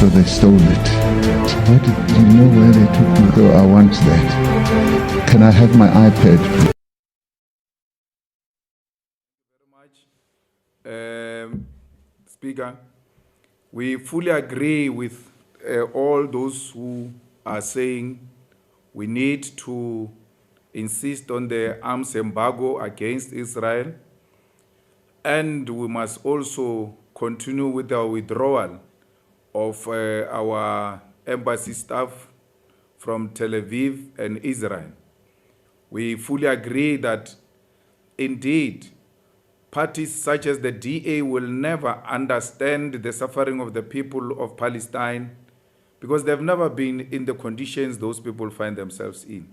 So they stole it. Why do you know where they took me? So I want that. Can I have my iPad? Very much, Speaker. We fully agree with all those who are saying we need to insist on the arms embargo against Israel, and we must also continue with our withdrawal of our embassy staff from Tel Aviv and Israel. We fully agree that indeed parties such as the DA will never understand the suffering of the people of Palestine because they've never been in the conditions those people find themselves in.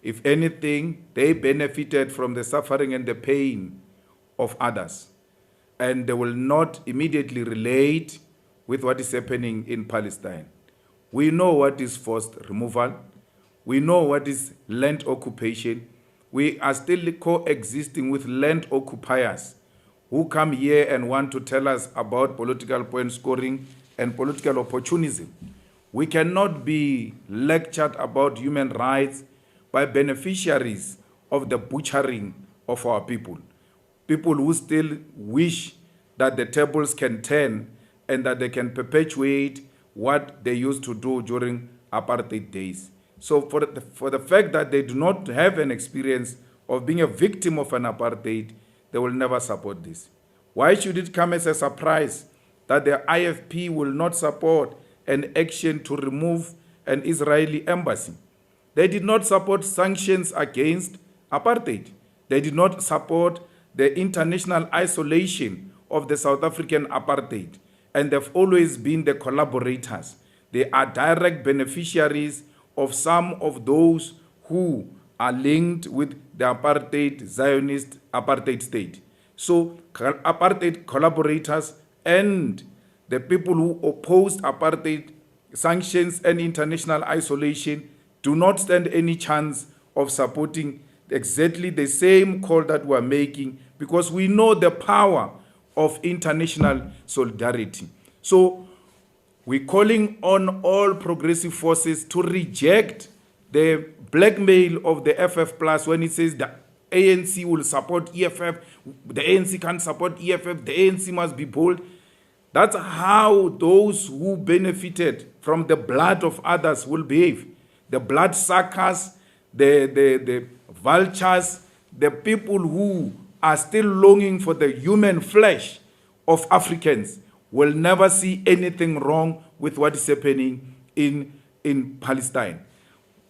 If anything, they benefited from the suffering and the pain of others, and they will not immediately relate with what is happening in Palestine. We know what is forced removal. We know what is land occupation. We are still coexisting with land occupiers who come here and want to tell us about political point scoring and political opportunism. We cannot be lectured about human rights by beneficiaries of the butchering of our people. People who still wish that the tables can turn and that they can perpetuate what they used to do during apartheid days. So for the fact that they do not have an experience of being a victim of an apartheid, they will never support this. Why should it come as a surprise that the IFP will not support an action to remove an Israeli embassy? They did not support sanctions against apartheid. They did not support the international isolation of the South African apartheid. And they've always been the collaborators. They are direct beneficiaries of some of those who are linked with the apartheid, Zionist apartheid state. So apartheid collaborators and the people who opposed apartheid sanctions and international isolation do not stand any chance of supporting exactly the same call that we're making, because we know the power of international solidarity. So we're calling on all progressive forces to reject the blackmail of the FF Plus when it says the ANC will support EFF, the ANC can't support EFF, the ANC must be bold. That's how those who benefited from the blood of others will behave. The bloodsuckers, the vultures, the people who are still longing for the human flesh of Africans will never see anything wrong with what is happening in Palestine.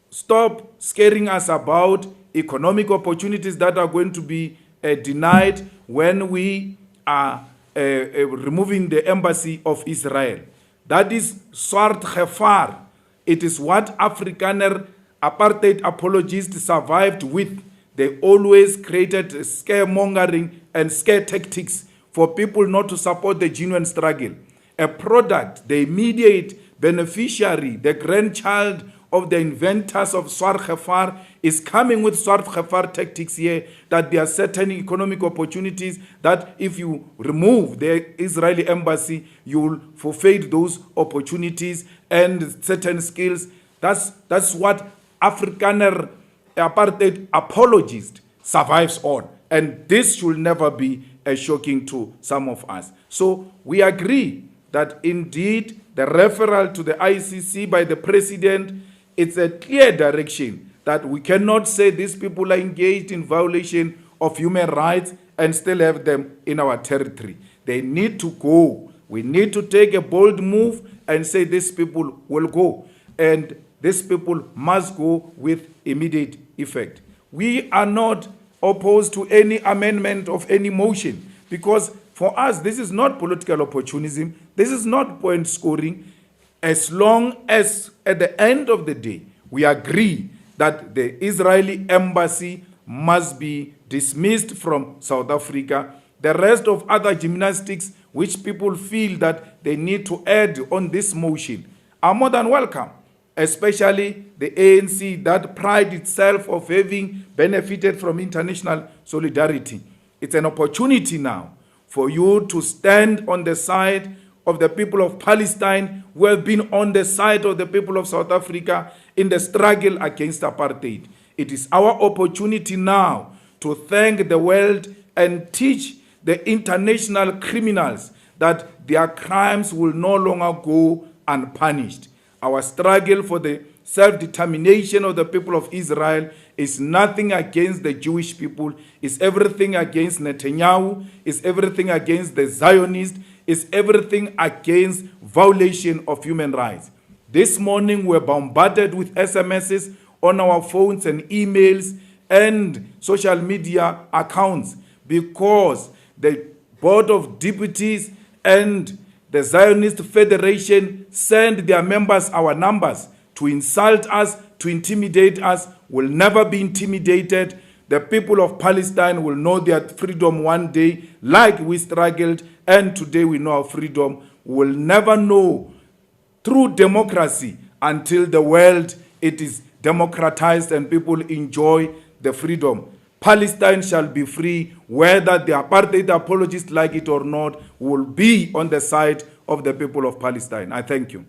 Stop scaring us about economic opportunities that are going to be denied when we are removing the embassy of Israel. That is Swarfar. It is what Afrikaner apartheid apologists survived with. They always created scaremongering and scare tactics for people not to support the genuine struggle. A product, the immediate beneficiary, the grandchild of the inventors of Swarfar is coming with Swarfar tactics here, that there are certain economic opportunities that if you remove the Israeli embassy, you will forfeit those opportunities and certain skills. That's what Afrikaner apartheid apologist survives on. And this should never be shocking to some of us. So we agree that indeed the referral to the ICC by the president, it's a clear direction that we cannot say these people are engaged in violation of human rights and still have them in our territory. They need to go. We need to take a bold move and say these people will go. And these people must go with immediate effect. We are not opposed to any amendment of any motion, because for us, this is not political opportunism. This is not point scoring. As long as at the end of the day, we agree that the Israeli embassy must be dismissed from South Africa. The rest of other gymnastics, which people feel that they need to add on this motion, are more than welcome, especially the ANC that prides itself of having benefited from international solidarity. It's an opportunity now for you to stand on the side of the people of Palestine, who have been on the side of the people of South Africa in the struggle against apartheid. It is our opportunity now to thank the world and teach the international criminals that their crimes will no longer go unpunished. Our struggle for the self-determination of the people of Israel is nothing against the Jewish people, is everything against Netanyahu, is everything against the Zionists, is everything against violation of human rights. This morning we're bombarded with SMSs on our phones and emails and social media accounts because the Board of Deputies and the Zionist Federation send their members our numbers to insult us, to intimidate us. Will never be intimidated. The people of Palestine will know their freedom one day, like we struggled, and today we know our freedom. We will never know true democracy until the world it is democratized and people enjoy the freedom. Palestine shall be free, whether the apartheid apologists like it or not, will be on the side of the people of Palestine. I thank you.